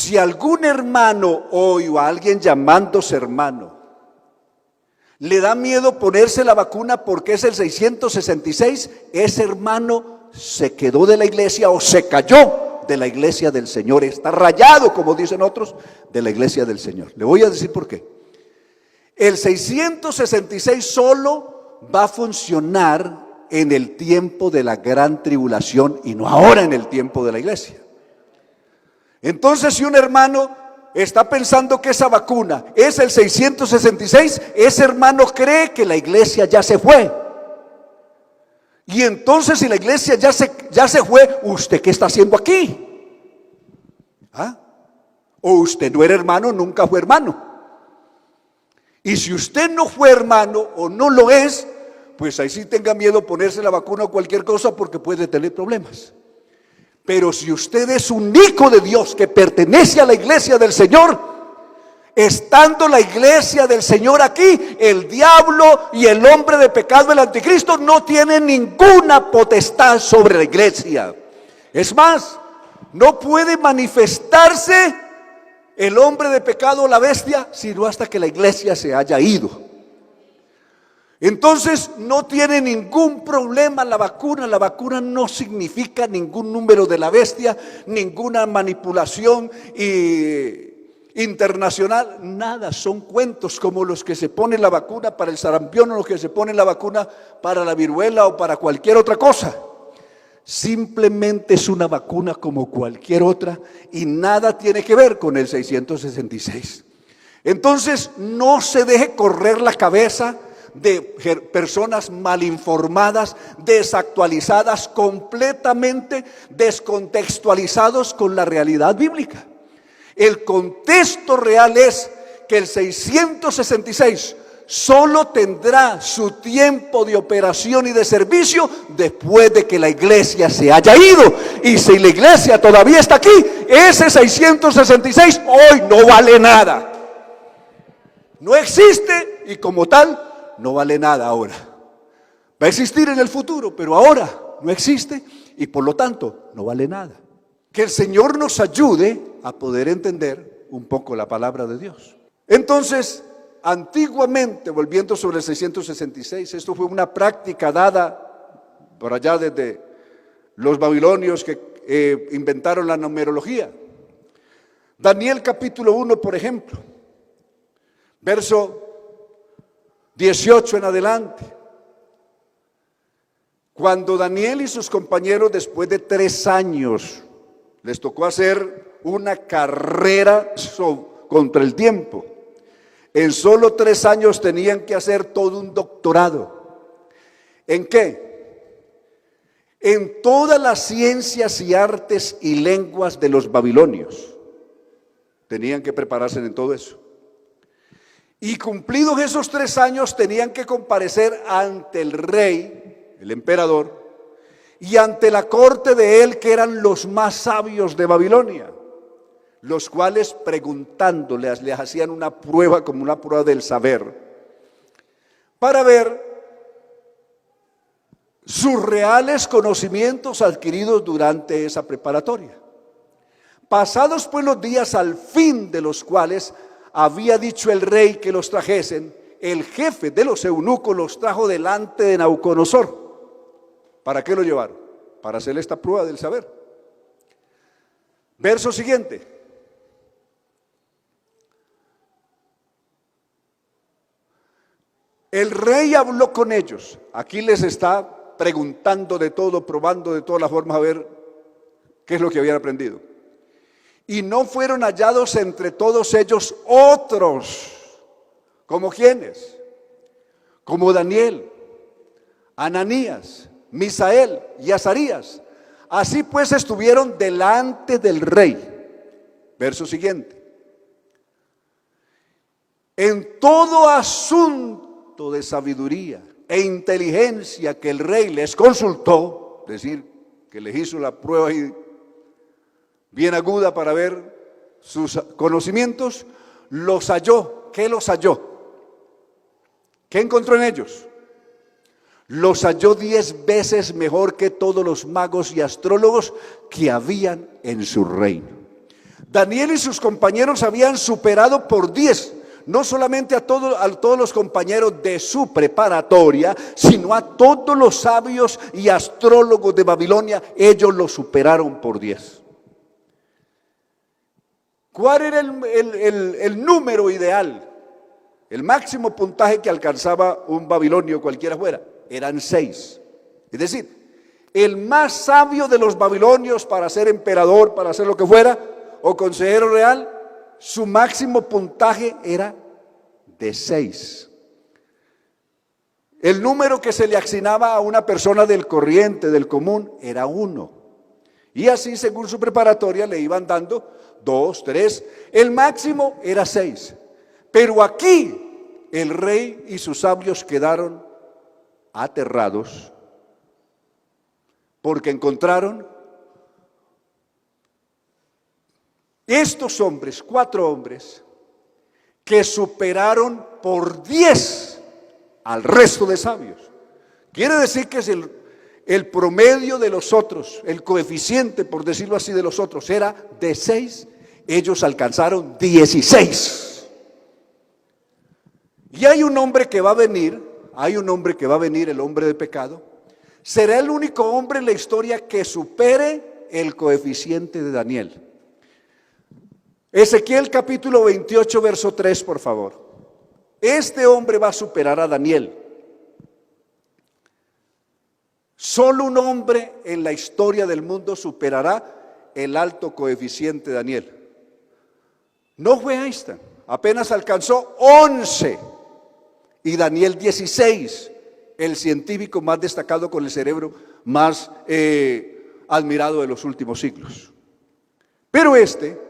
Si algún hermano hoy o a alguien llamándose hermano le da miedo ponerse la vacuna porque es el 666, ese hermano se quedó de la iglesia o se cayó de la iglesia del Señor, está rayado, como dicen otros, de la iglesia del Señor. Le voy a decir por qué. El 666 solo va a funcionar en el tiempo de la gran tribulación y no ahora en el tiempo de la iglesia. Entonces, si un hermano está pensando que esa vacuna es el 666, ese hermano cree que la iglesia ya se fue. Y entonces, si la iglesia ya se fue, ¿usted qué está haciendo aquí? ¿Ah? O usted no era hermano, nunca fue hermano. Y si usted no fue hermano o no lo es, pues ahí sí tenga miedo ponerse la vacuna o cualquier cosa porque puede tener problemas. Pero si usted es un hijo de Dios que pertenece a la iglesia del Señor, estando la iglesia del Señor aquí, el diablo y el hombre de pecado, el anticristo, no tienen ninguna potestad sobre la iglesia. Es más, no puede manifestarse el hombre de pecado o la bestia sino hasta que la iglesia se haya ido. Entonces no tiene ningún problema la vacuna no significa ningún número de la bestia, ninguna manipulación internacional, nada, son cuentos como los que se ponen la vacuna para el sarampión o los que se ponen la vacuna para la viruela o para cualquier otra cosa. Simplemente es una vacuna como cualquier otra y nada tiene que ver con el 666. Entonces no se deje correr la cabeza de personas mal informadas, desactualizadas, completamente descontextualizados con la realidad bíblica. El contexto real es que el 666 solo tendrá su tiempo de operación y de servicio después de que la iglesia se haya ido. Y si la iglesia todavía está aquí, ese 666 hoy no vale nada. No existe y como tal no vale nada ahora. Va a existir en el futuro, pero ahora no existe y por lo tanto no vale nada. Que el Señor nos ayude a poder entender un poco la palabra de Dios. Entonces, antiguamente, volviendo sobre el 666, esto fue una práctica dada por allá desde los babilonios que inventaron la numerología. Daniel capítulo 1, por ejemplo, verso 18 en adelante. Cuando Daniel y sus compañeros, después de 3 años, les tocó hacer una carrera contra el tiempo. En solo 3 años tenían que hacer todo un doctorado. ¿En qué? En todas las ciencias y artes y lenguas de los babilonios. Tenían que prepararse en todo eso. Y cumplidos esos 3 años tenían que comparecer ante el rey, el emperador, y ante la corte de él, que eran los más sabios de Babilonia, los cuales preguntándoles les hacían una prueba, como una prueba del saber, para ver sus reales conocimientos adquiridos durante esa preparatoria. Pasados pues los días, al fin de los cuales había dicho el rey que los trajesen, el jefe de los eunucos los trajo delante de Nabucodonosor. ¿Para qué lo llevaron? Para hacerle esta prueba del saber. Verso siguiente. El rey habló con ellos. Aquí les está preguntando de todo, probando de todas las formas a ver qué es lo que habían aprendido. Y no fueron hallados entre todos ellos otros, ¿como quiénes? Como Daniel, Ananías, Misael y Azarías. Así pues estuvieron delante del rey. Verso siguiente. En todo asunto de sabiduría e inteligencia que el rey les consultó, es decir, que les hizo la prueba bien aguda para ver sus conocimientos, los halló. ¿Qué los halló? ¿Qué encontró en ellos? Los halló 10 veces mejor que todos los magos y astrólogos que habían en su reino. Daniel y sus compañeros habían superado por 10, no solamente a todos los compañeros de su preparatoria, sino a todos los sabios y astrólogos de Babilonia. Ellos lo superaron por 10. ¿Cuál era el número ideal? El máximo puntaje que alcanzaba un babilonio cualquiera fuera, eran 6. Es decir, el más sabio de los babilonios para ser emperador, para hacer lo que fuera, o consejero real, su máximo puntaje era de 6. El número que se le asignaba a una persona del corriente, del común, era 1. Y así, según su preparatoria, le iban dando 2, 3. El máximo era 6. Pero aquí el rey y sus sabios quedaron aterrados porque encontraron estos hombres, 4 hombres, que superaron por 10 al resto de sabios. Quiere decir que es el promedio de los otros, el coeficiente, por decirlo así, de los otros era de 6, ellos alcanzaron 16. Y hay un hombre que va a venir, el hombre de pecado, será el único hombre en la historia que supere el coeficiente de Daniel. Ezequiel capítulo 28, verso 3, por favor. Este hombre va a superar a Daniel. Solo un hombre en la historia del mundo superará el alto coeficiente de Daniel. No fue Einstein, apenas alcanzó 11 y Daniel 16, el científico más destacado con el cerebro más admirado de los últimos siglos. Pero este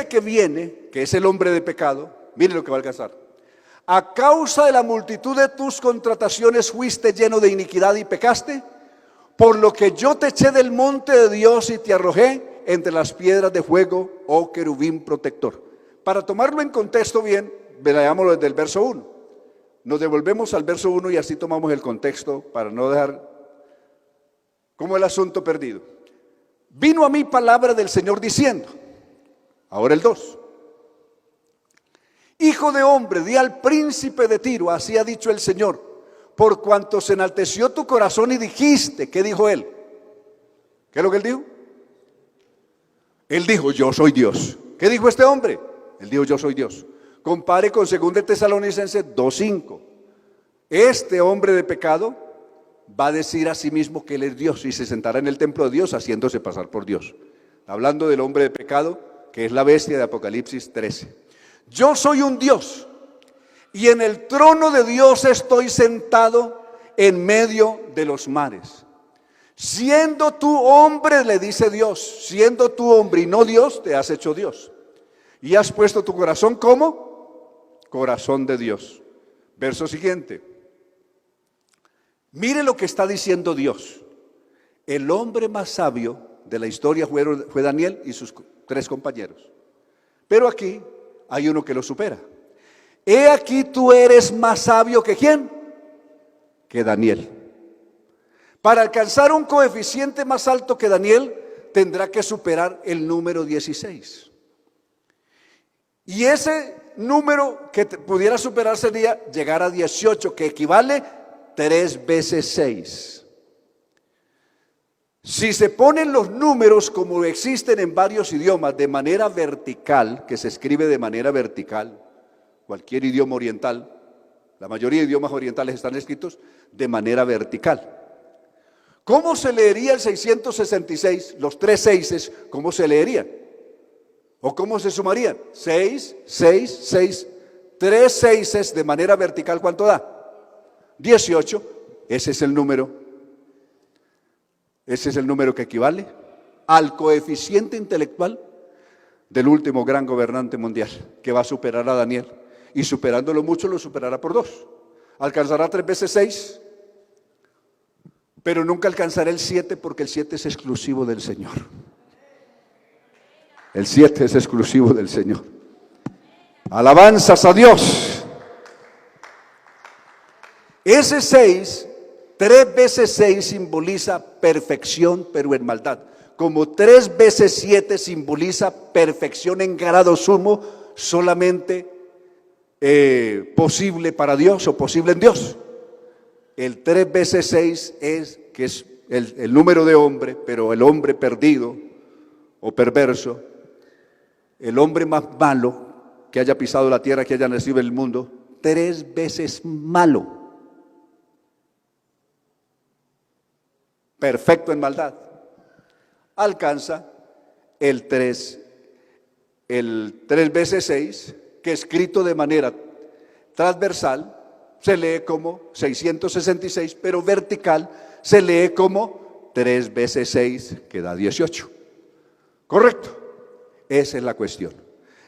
que viene, que es el hombre de pecado, mire lo que va a alcanzar. A causa de la multitud de tus contrataciones fuiste lleno de iniquidad y pecaste, por lo que yo te eché del monte de Dios y te arrojé entre las piedras de fuego, oh querubín protector. Para tomarlo en contexto bien, veámoslo desde el verso 1. Nos devolvemos al verso 1 y así tomamos el contexto para no dejar como el asunto perdido. Vino a mí palabra del Señor diciendo, ahora el 2. Hijo de hombre, di al príncipe de Tiro, así ha dicho el Señor, por cuanto se enalteció tu corazón y dijiste, ¿qué dijo él? ¿Qué es lo que él dijo? Él dijo, yo soy Dios. ¿Qué dijo este hombre? Él dijo, yo soy Dios. Compare con 2 Tesalonicenses 2:5. Este hombre de pecado va a decir a sí mismo que él es Dios y se sentará en el templo de Dios haciéndose pasar por Dios. Hablando del hombre de pecado, que es la bestia de Apocalipsis 13. Yo soy un Dios y en el trono de Dios estoy sentado en medio de los mares. Siendo tú hombre, le dice Dios, siendo tú hombre y no Dios, te has hecho Dios. Y has puesto tu corazón como corazón de Dios. Verso siguiente. Mire lo que está diciendo Dios. El hombre más sabio de la historia fue Daniel y sus 3 compañeros. Pero aquí hay uno que lo supera. He aquí tú eres más sabio que ¿quién? Que Daniel. Para alcanzar un coeficiente más alto que Daniel, tendrá que superar el número 16. Y ese número que pudiera superar sería llegar a 18, que equivale 3 veces 6. Si se ponen los números como existen en varios idiomas de manera vertical, que se escribe de manera vertical, cualquier idioma oriental, la mayoría de idiomas orientales están escritos de manera vertical. ¿Cómo se leería el 666? Los 3 seises, ¿cómo se leerían? ¿O cómo se sumarían? 6, 6, 6, 3 seises de manera vertical, ¿cuánto da? 18, ese es el número. Ese es el número que equivale al coeficiente intelectual del último gran gobernante mundial, que va a superar a Daniel. Y superándolo mucho, lo superará por 2. Alcanzará 3 veces 6, pero nunca alcanzará el 7 porque el 7 es exclusivo del Señor. El 7 es exclusivo del Señor. Alabanzas a Dios. Ese 6, 3 veces 6 simboliza perfección, pero en maldad. como 3 veces 7 simboliza perfección en grado sumo, solamente posible para Dios o posible en Dios. El 3 veces 6 que es el número de hombre, pero el hombre perdido o perverso, el hombre más malo que haya pisado la tierra, que haya nacido en el mundo, 3 veces malo, perfecto en maldad, alcanza el 3 veces 6, que escrito de manera transversal se lee como 666, pero vertical se lee como 3 veces 6, que da 18. ¿Correcto? Esa es la cuestión.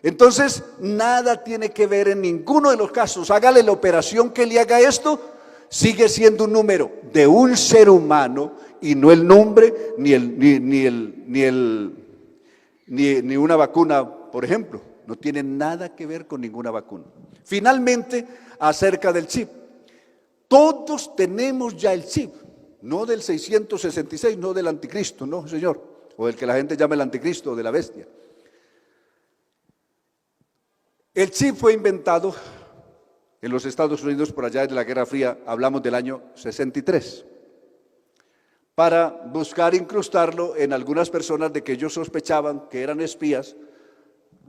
Entonces, nada tiene que ver en ninguno de los casos. Hágale la operación que le haga esto, sigue siendo un número de un ser humano y no el nombre ni una vacuna, por ejemplo. No tiene nada que ver con ninguna vacuna. Finalmente, acerca del chip. Todos tenemos ya el chip, no del 666, no del anticristo, no, señor, o del que la gente llama el anticristo, o de la bestia. El chip fue inventado en los Estados Unidos por allá de la Guerra Fría, hablamos del año 63, para buscar incrustarlo en algunas personas de que ellos sospechaban que eran espías.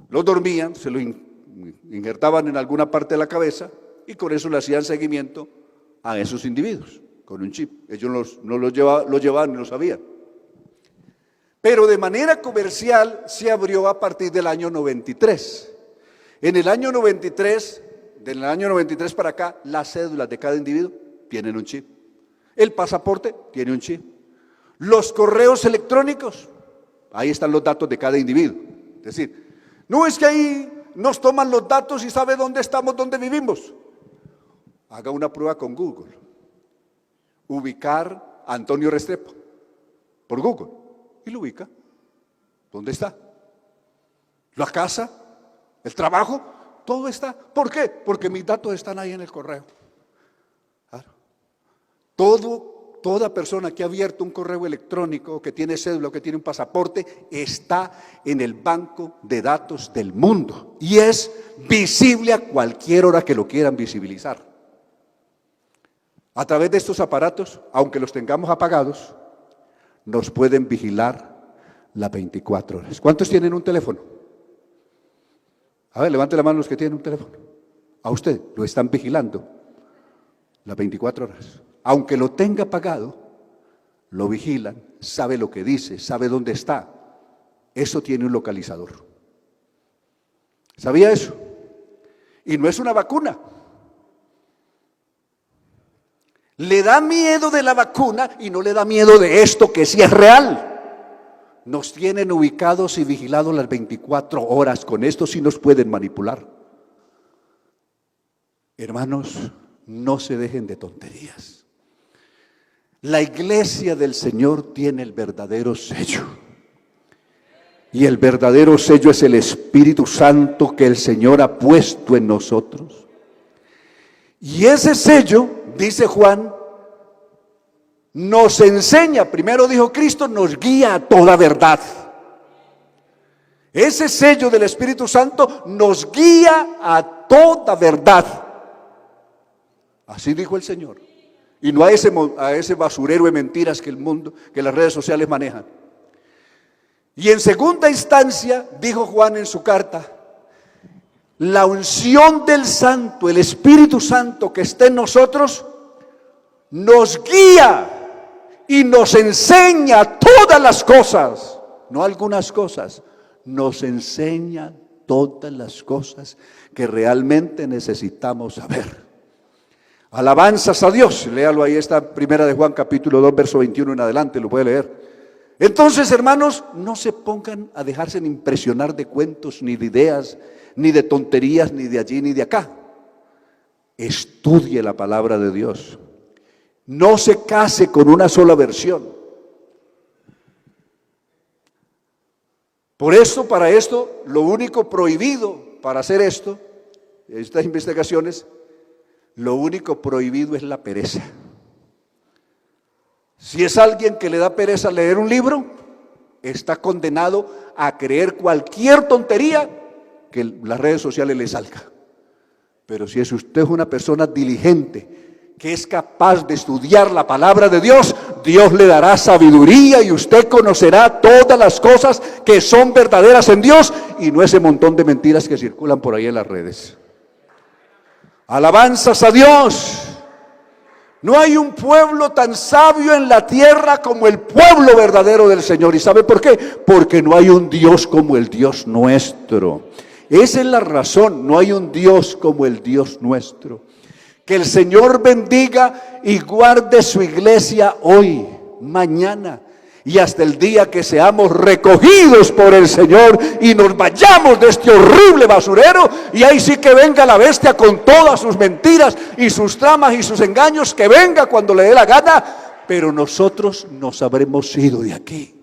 Los dormían, se lo injertaban en alguna parte de la cabeza y con eso le hacían seguimiento a esos individuos, con un chip. Ellos no los llevaban y lo sabían. Pero de manera comercial se abrió a partir del año 93. En el año 93, del año 93 para acá, las cédulas de cada individuo tienen un chip. El pasaporte tiene un chip. Los correos electrónicos, ahí están los datos de cada individuo. Es decir, no es que ahí nos toman los datos y sabe dónde estamos, dónde vivimos. Haga una prueba con Google. Ubicar a Antonio Restrepo por Google y lo ubica. ¿Dónde está? La casa, el trabajo, todo está. ¿Por qué? Porque mis datos están ahí en el correo. Claro. Toda persona que ha abierto un correo electrónico, que tiene cédula, que tiene un pasaporte, está en el banco de datos del mundo y es visible a cualquier hora que lo quieran visibilizar. A través de estos aparatos, aunque los tengamos apagados, nos pueden vigilar las 24 horas. ¿Cuántos tienen un teléfono? A ver, levante la mano los que tienen un teléfono. A usted lo están vigilando las 24 horas. Aunque lo tenga apagado, lo vigilan, sabe lo que dice, sabe dónde está. Eso tiene un localizador. ¿Sabía eso? Y no es una vacuna. Le da miedo de la vacuna y no le da miedo de esto que sí es real. Nos tienen ubicados y vigilados las 24 horas. Con esto sí nos pueden manipular. Hermanos, no se dejen de tonterías. La iglesia del Señor tiene el verdadero sello. Y el verdadero sello es el Espíritu Santo que el Señor ha puesto en nosotros. Y ese sello, dice Juan, nos enseña, primero dijo Cristo, nos guía a toda verdad. Ese sello del Espíritu Santo nos guía a toda verdad. Así dijo el Señor. Y no a ese basurero de mentiras que el mundo, que las redes sociales manejan. Y en segunda instancia, dijo Juan en su carta, la unción del Santo, el Espíritu Santo que está en nosotros, nos guía y nos enseña todas las cosas, no algunas cosas, nos enseña todas las cosas que realmente necesitamos saber. Alabanzas a Dios, léalo ahí, está primera de Juan capítulo 2, verso 21 en adelante, lo puede leer. Entonces, hermanos, no se pongan a dejarse impresionar de cuentos, ni de ideas, ni de tonterías, ni de allí, ni de acá. Estudie la palabra de Dios. No se case con una sola versión. Por eso, para esto, lo único prohibido para hacer esto, estas investigaciones, lo único prohibido es la pereza. Si es alguien que le da pereza leer un libro, está condenado a creer cualquier tontería que las redes sociales le salga. Pero si usted es una persona diligente, que es capaz de estudiar la palabra de Dios, Dios le dará sabiduría y usted conocerá todas las cosas que son verdaderas en Dios y no ese montón de mentiras que circulan por ahí en las redes. Alabanzas a Dios. No hay un pueblo tan sabio en la tierra como el pueblo verdadero del Señor. ¿Y sabe por qué? Porque no hay un Dios como el Dios nuestro. Esa es la razón, no hay un Dios como el Dios nuestro. Que el Señor bendiga y guarde su iglesia hoy, mañana y hasta el día que seamos recogidos por el Señor y nos vayamos de este horrible basurero, y ahí sí que venga la bestia con todas sus mentiras y sus tramas y sus engaños, que venga cuando le dé la gana, pero nosotros nos habremos ido de aquí.